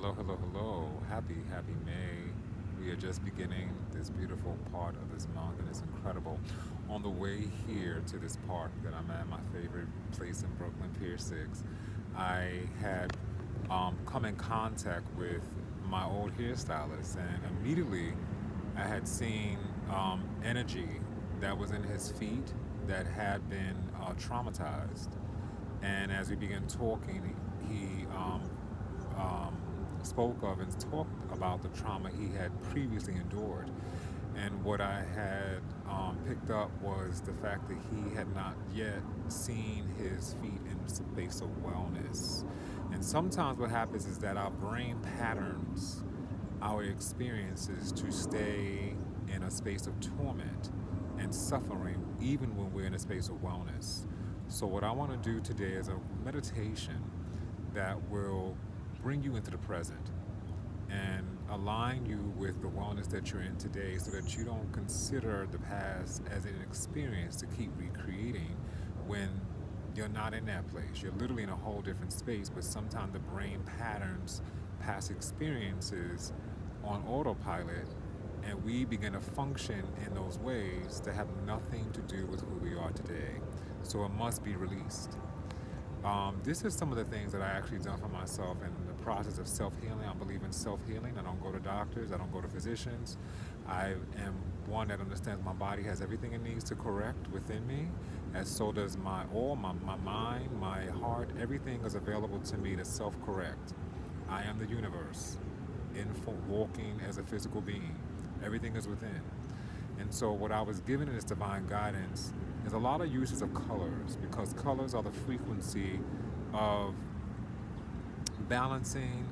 Hello, hello, hello. Happy May. We are just beginning this beautiful part of this month, and it's incredible. On the way here to this park that I'm at, my favorite place in Brooklyn, Pier 6, I had come in contact with my old hairstylist, and immediately I had seen energy that was in his feet that had been traumatized. And as we began talking, he um, spoke of and talked about the trauma he had previously endured. And what I had picked up was the fact that he had not yet seen his feet in space of wellness. And sometimes what happens is that our brain patterns our experiences to stay in a space of torment and suffering, even when we're in a space of wellness. So, what I want to do today is a meditation that will bring you into the present and align you with the wellness that you're in today so that you don't consider the past as an experience to keep recreating when you're not in that place. You're literally in a whole different space, but sometimes the brain patterns past experiences on autopilot and we begin to function in those ways that have nothing to do with who we are today. So it must be released. This is some of the things that I actually done for myself in the process of self-healing. I believe in self-healing. I don't go to doctors. I don't go to physicians. I am one that understands my body has everything it needs to correct within me, as so does my mind, my heart. Everything is available to me to self-correct. I am the universe, walking as a physical being. Everything is within. And so, what I was given in this divine guidance is a lot of uses of colors because colors are the frequency of balancing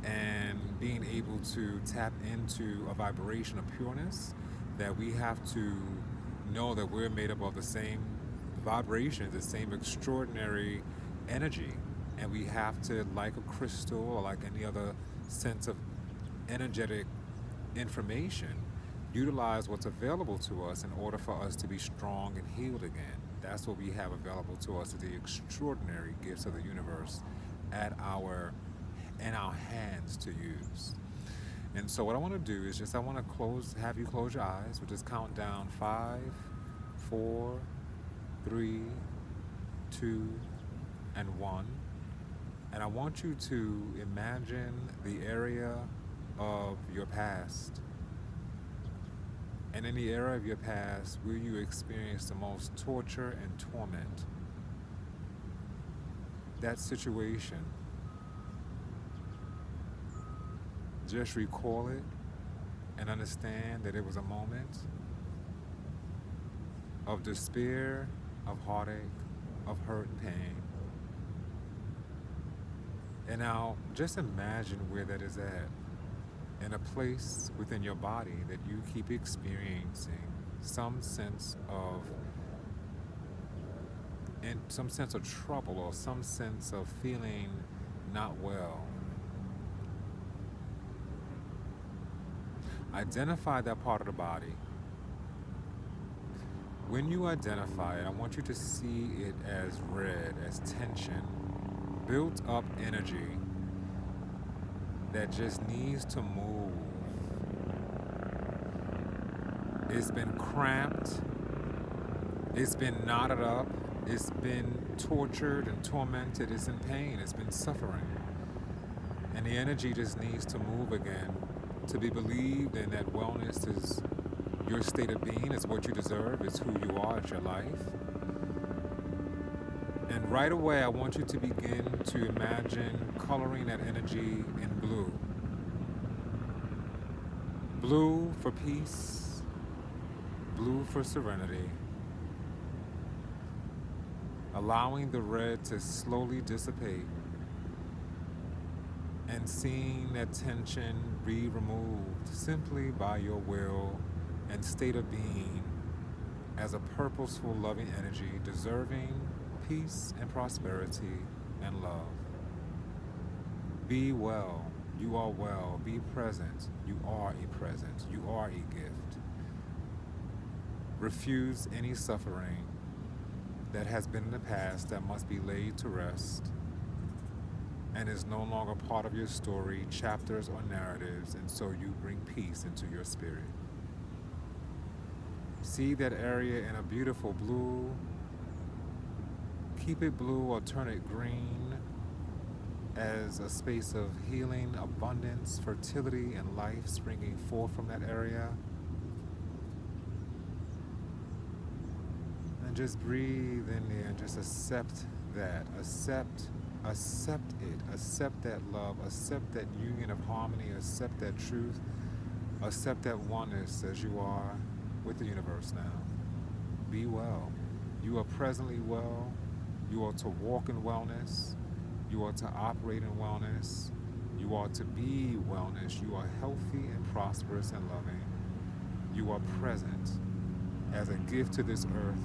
and being able to tap into a vibration of pureness that we have to know that we're made up of the same vibrations, the same extraordinary energy. And we have to, like a crystal or like any other sense of energetic information, utilize what's available to us in order for us to be strong and healed again. That's what we have available to us, is the extraordinary gifts of the universe at our in our hands to use. And so what I want to do is just I want to have you close your eyes. We'll just count down 5, 4, 3, 2, and 1. And I want you to imagine the area of your past. And in the era of your past, where you experienced the most torture and torment, that situation, just recall it and understand that it was a moment of despair, of heartache, of hurt and pain. And now just imagine where that is at, in a place within your body that you keep experiencing some sense of trouble or some sense of feeling not well. Identify that part of the body. When you identify it, I want you to see it as red, as tension, built up energy that just needs to move. It's been cramped, it's been knotted up, it's been tortured and tormented, it's in pain, it's been suffering. And the energy just needs to move again, to be believed in that wellness is your state of being, is what you deserve, it's who you are, it's your life. And right away, I want you to begin to imagine coloring that energy in blue. Blue for peace, blue for serenity, allowing the red to slowly dissipate and seeing that tension be removed simply by your will and state of being as a purposeful, loving energy deserving peace and prosperity and love. Be well. You are well. Be present. You are a present. You are a gift. Refuse any suffering that has been in the past that must be laid to rest. and is no longer part of your story, chapters, or narratives, and so you bring peace into your spirit. See that area in a beautiful blue. Keep it blue or turn it green as a space of healing, abundance, fertility, and life springing forth from that area. And just breathe in there and just accept that. Accept it. Accept that love. Accept that union of harmony. Accept that truth. Accept that oneness as you are with the universe now. Be well. You are presently well. You are to walk in wellness. You are to operate in wellness. You are to be wellness. You are healthy and prosperous and loving. You are present as a gift to this earth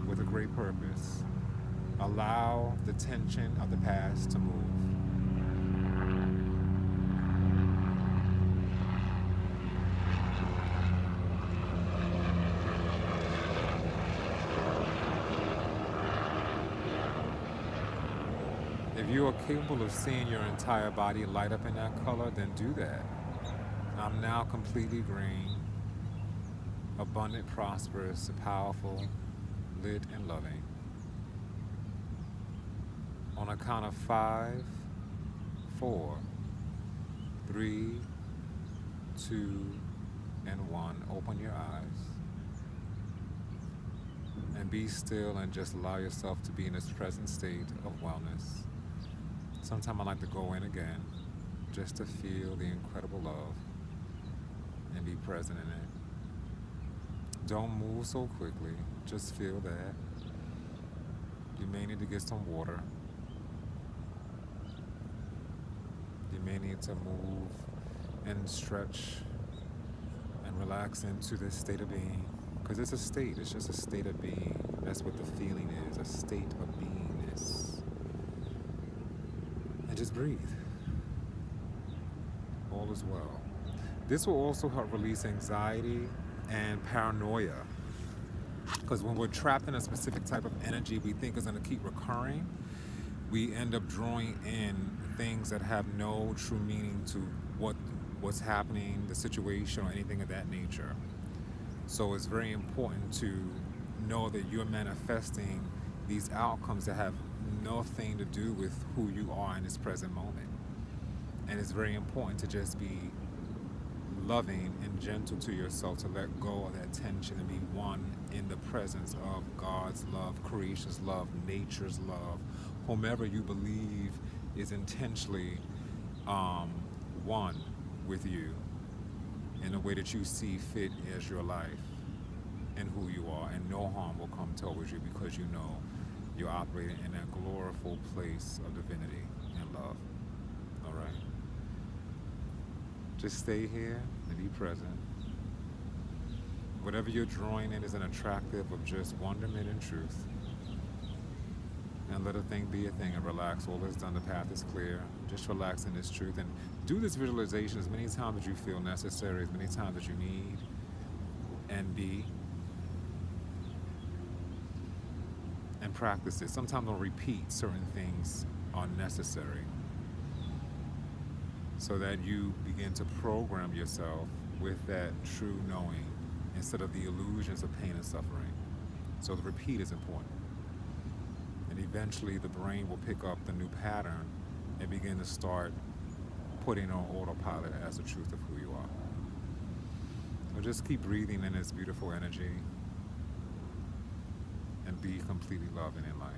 with a great purpose. Allow the tension of the past to move. If you are capable of seeing your entire body light up in that color, then do that. I'm now completely green, abundant, prosperous, powerful, lit, and loving. On a count of 5, 4, 3, 2, and 1, open your eyes and be still and just allow yourself to be in this present state of wellness. Sometimes I like to go in again just to feel the incredible love and be present in it. Don't move so quickly, just feel that. You may need to get some water. You may need to move and stretch and relax into this state of being. Because it's a state, it's just a state of being. That's what the feeling is, a state of beingness. And just breathe. All is well. This will also help release anxiety and paranoia. Because when we're trapped in a specific type of energy we think is going to keep recurring, we end up drawing in things that have no true meaning to what's happening, the situation, or anything of that nature. So it's very important to know that you're manifesting these outcomes that have nothing to do with who you are in this present moment. And it's very important to just be loving and gentle to yourself, to let go of that tension and be one in the presence of God's love, creation's love, nature's love, whomever you believe is intentionally one with you in a way that you see fit as your life and who you are, and no harm will come towards you because you know you're operating in that glorious place of divinity and love. All right? Just stay here and be present. Whatever you're drawing in is an attractive of just wonderment and truth. And let a thing be a thing and relax. All is done, the path is clear. Just relax in this truth and do this visualization as many times as you feel necessary, as many times as you need, and be. And practice it. Sometimes I'll repeat certain things are necessary so that you begin to program yourself with that true knowing instead of the illusions of pain and suffering. So the repeat is important. And eventually the brain will pick up the new pattern and begin to start putting on autopilot as the truth of who you are. So just keep breathing in this beautiful energy and be completely loving in life.